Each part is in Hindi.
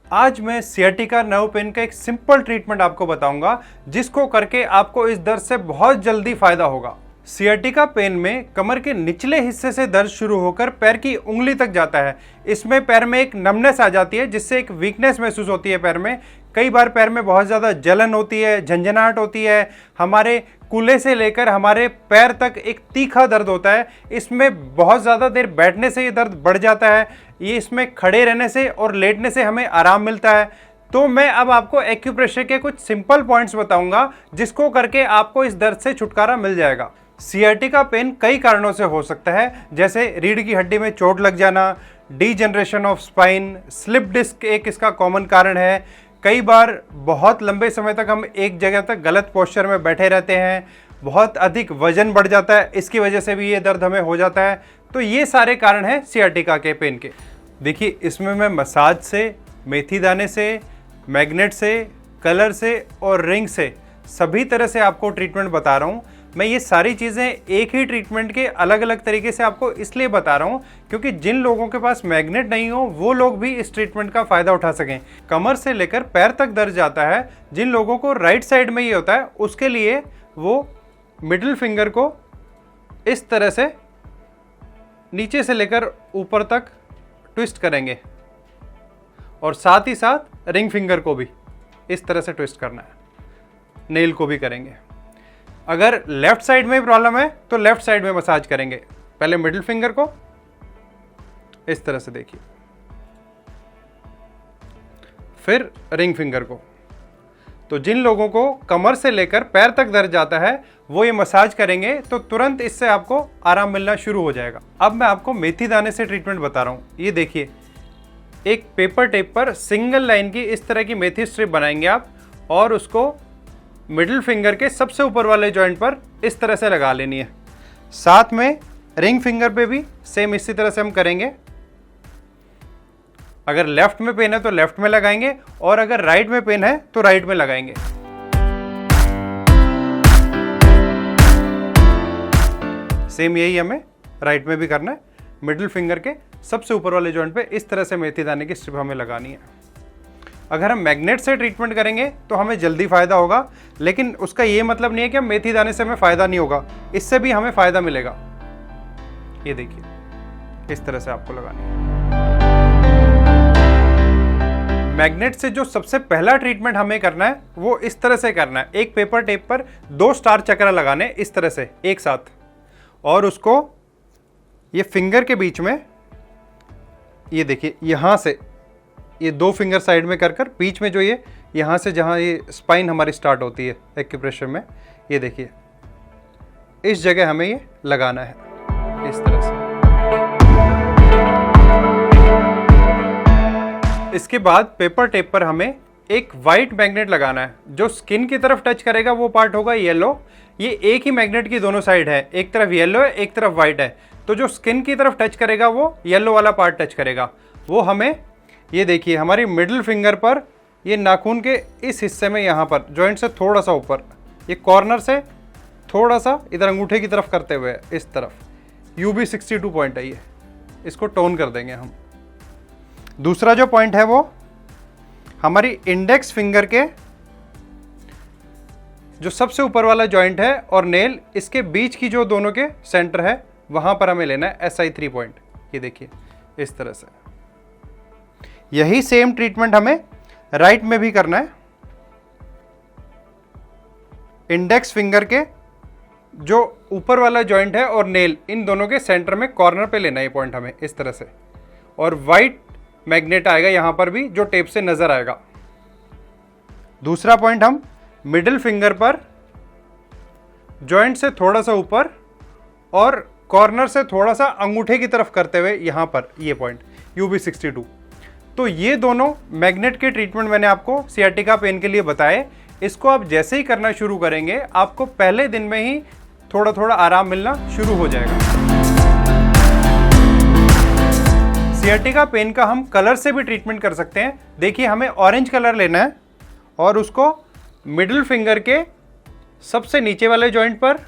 आज मैं सियाटिका नर्व पेन का एक सिंपल ट्रीटमेंट आपको बताऊंगा जिसको करके आपको इस दर्द से बहुत जल्दी फायदा होगा। सियाटिका पेन में कमर के निचले हिस्से से दर्द शुरू होकर पैर की उंगली तक जाता है। इसमें पैर में एक नमनेस आ जाती है जिससे एक वीकनेस महसूस होती है पैर में। कई बार पैर में बहुत ज़्यादा जलन होती है, झंझनाहट होती है। हमारे कूल्हे से लेकर हमारे पैर तक एक तीखा दर्द होता है। इसमें बहुत ज़्यादा देर बैठने से ये दर्द बढ़ जाता है। ये इसमें खड़े रहने से और लेटने से हमें आराम मिलता है। तो मैं अब आपको एक्यूप्रेशर के कुछ सिंपल पॉइंट्स बताऊंगा जिसको करके आपको इस दर्द से छुटकारा मिल जाएगा। सियाटिका पेन कई कारणों से हो सकता है, जैसे रीढ़ की हड्डी में चोट लग जाना, degeneration of spine, slip disc एक इसका कॉमन कारण है। कई बार बहुत लंबे समय तक हम एक जगह तक गलत पोस्चर में बैठे रहते हैं, बहुत अधिक वजन बढ़ जाता है, इसकी वजह से भी ये दर्द हमें हो जाता है। तो ये सारे कारण हैं सियाटिका के पेन के। देखिए, इसमें मैं मसाज से, मेथी दाने से, मैग्नेट से, कलर से और रिंग से सभी तरह से आपको ट्रीटमेंट बता रहा हूँ। मैं ये सारी चीज़ें एक ही ट्रीटमेंट के अलग अलग तरीके से आपको इसलिए बता रहा हूँ क्योंकि जिन लोगों के पास मैग्नेट नहीं हो वो लोग भी इस ट्रीटमेंट का फ़ायदा उठा सकें। कमर से लेकर पैर तक दर्द जाता है, जिन लोगों को राइट साइड में ये होता है उसके लिए वो मिडिल फिंगर को इस तरह से नीचे से लेकर ऊपर तक ट्विस्ट करेंगे और साथ ही साथ रिंग फिंगर को भी इस तरह से ट्विस्ट करना है, नेल को भी करेंगे। अगर लेफ्ट साइड में प्रॉब्लम है तो लेफ्ट साइड में मसाज करेंगे। पहले मिडिल फिंगर को इस तरह से देखिए, फिर रिंग फिंगर को। तो जिन लोगों को कमर से लेकर पैर तक दर्द जाता है वो ये मसाज करेंगे तो तुरंत इससे आपको आराम मिलना शुरू हो जाएगा। अब मैं आपको मेथी दाने से ट्रीटमेंट बता रहा हूँ। ये देखिए, एक पेपर टेप पर सिंगल लाइन की इस तरह की मेथी स्ट्रिप बनाएंगे आप और उसको मिडिल फिंगर के सबसे ऊपर वाले जॉइंट पर इस तरह से लगा लेनी है। साथ में रिंग फिंगर पे भी सेम इसी तरह से हम करेंगे। अगर लेफ्ट में पेन है तो लेफ्ट में लगाएंगे और अगर राइट में पेन है तो राइट में लगाएंगे। सेम यही हमें राइट में भी करना है। मिडिल फिंगर के सबसे ऊपर वाले जॉइंट पे इस तरह से मेथी दाने की स्ट्रिप हमें लगानी है। अगर हम मैग्नेट से ट्रीटमेंट करेंगे तो हमें जल्दी फायदा होगा, लेकिन उसका ये मतलब नहीं है कि हम मेथी दाने से हमें फायदा नहीं होगा, इससे भी हमें फायदा मिलेगा। ये देखिए, इस तरह से आपको लगानी है। मैग्नेट से जो सबसे पहला ट्रीटमेंट हमें करना है वो इस तरह से करना है। एक पेपर टेप पर 2 स्टार चक्र लगाने इस तरह से एक साथ, और उसको ये फिंगर के बीच में, ये देखिए यहां से ये 2 फिंगर साइड में कर कर बीच में जो ये यहाँ से जहाँ ये स्पाइन हमारी स्टार्ट होती है एक्यूप्रेशर में, ये देखिए इस जगह हमें ये लगाना है इस तरह से। इसके बाद पेपर टेप पर हमें एक वाइट मैग्नेट लगाना है। जो स्किन की तरफ टच करेगा वो पार्ट होगा येलो। ये एक ही मैग्नेट की दोनों साइड है, एक तरफ येलो है एक तरफ वाइट है। तो जो स्किन की तरफ टच करेगा वो येलो वाला पार्ट टच करेगा। वो हमें, ये देखिए हमारी मिडिल फिंगर पर, ये नाखून के इस हिस्से में यहाँ पर जॉइंट से थोड़ा सा ऊपर, ये कॉर्नर से थोड़ा सा इधर अंगूठे की तरफ करते हुए इस तरफ UB62 पॉइंट है, ये इसको टोन कर देंगे हम। दूसरा जो पॉइंट है वो हमारी इंडेक्स फिंगर के जो सबसे ऊपर वाला जॉइंट है और नेल, इसके बीच की जो दोनों के सेंटर है वहां पर हमें लेना है SI3 पॉइंट। ये देखिए इस तरह से। यही सेम ट्रीटमेंट हमें राइट में भी करना है। इंडेक्स फिंगर के जो ऊपर वाला जॉइंट है और नेल, इन दोनों के सेंटर में कॉर्नर पे लेना है ये पॉइंट हमें इस तरह से, और वाइट मैग्नेट आएगा यहां पर भी जो टेप से नजर आएगा। दूसरा पॉइंट हम मिडिल फिंगर पर जॉइंट से थोड़ा सा ऊपर और कॉर्नर से थोड़ा सा अंगूठे की तरफ करते हुए यहां पर ये पॉइंट UB62। तो ये दोनों मैग्नेट के ट्रीटमेंट मैंने आपको सियाटिका पेन के लिए बताए। इसको आप जैसे ही करना शुरू करेंगे आपको पहले दिन में ही थोड़ा थोड़ा आराम मिलना शुरू हो जाएगा। सियाटिका पेन का हम कलर से भी ट्रीटमेंट कर सकते हैं। देखिए, हमें ऑरेंज कलर लेना है और उसको मिडिल फिंगर के सबसे नीचे वाले जॉइंट पर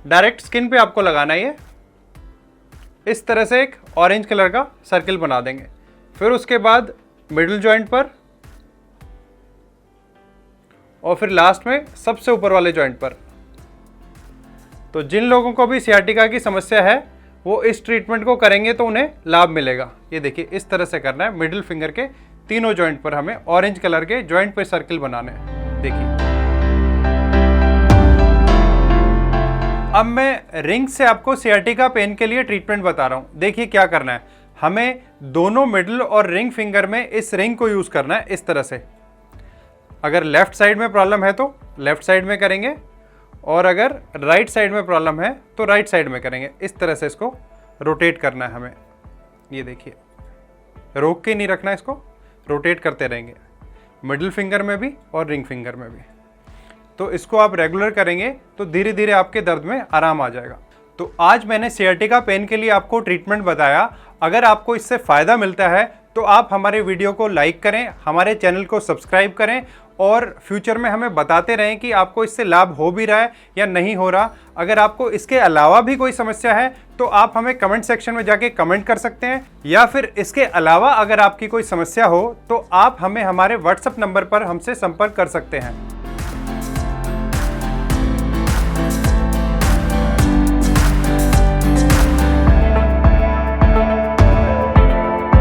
डायरेक्ट स्किन पे आपको लगाना है। ये इस तरह से एक ऑरेंज कलर का सर्किल बना देंगे। फिर उसके बाद मिडिल जॉइंट पर और फिर लास्ट में सबसे ऊपर वाले जॉइंट पर। तो जिन लोगों को भी सियाटिका की समस्या है वो इस ट्रीटमेंट को करेंगे तो उन्हें लाभ मिलेगा। ये देखिए इस तरह से करना है, मिडिल फिंगर के तीनों जॉइंट पर हमें ऑरेंज कलर के जॉइंट पर सर्किल बनाने हैं। देखिए अब मैं रिंग से आपको सियाटिका पेन के लिए ट्रीटमेंट बता रहा हूं। देखिए क्या करना है, हमें दोनों मिडिल और रिंग फिंगर में इस रिंग को यूज करना है इस तरह से। अगर लेफ्ट साइड में प्रॉब्लम है तो लेफ्ट साइड में करेंगे, और अगर राइट साइड में प्रॉब्लम है तो राइट साइड में करेंगे। इस तरह से इसको रोटेट करना है हमें। ये देखिए रोक के नहीं रखना, इसको रोटेट करते रहेंगे, मिडिल फिंगर में भी और रिंग फिंगर में भी। तो इसको आप रेगुलर करेंगे तो धीरे धीरे आपके दर्द में आराम आ जाएगा। तो आज मैंने सियाटिका पेन के लिए आपको ट्रीटमेंट बताया। अगर आपको इससे फ़ायदा मिलता है तो आप हमारे वीडियो को लाइक करें, हमारे चैनल को सब्सक्राइब करें और फ्यूचर में हमें बताते रहें कि आपको इससे लाभ हो भी रहा है या नहीं हो रहा। अगर आपको इसके अलावा भी कोई समस्या है तो आप हमें कमेंट सेक्शन में जाके कमेंट कर सकते हैं, या फिर इसके अलावा अगर आपकी कोई समस्या हो तो आप हमें हमारे व्हाट्सएप नंबर पर हमसे संपर्क कर सकते हैं।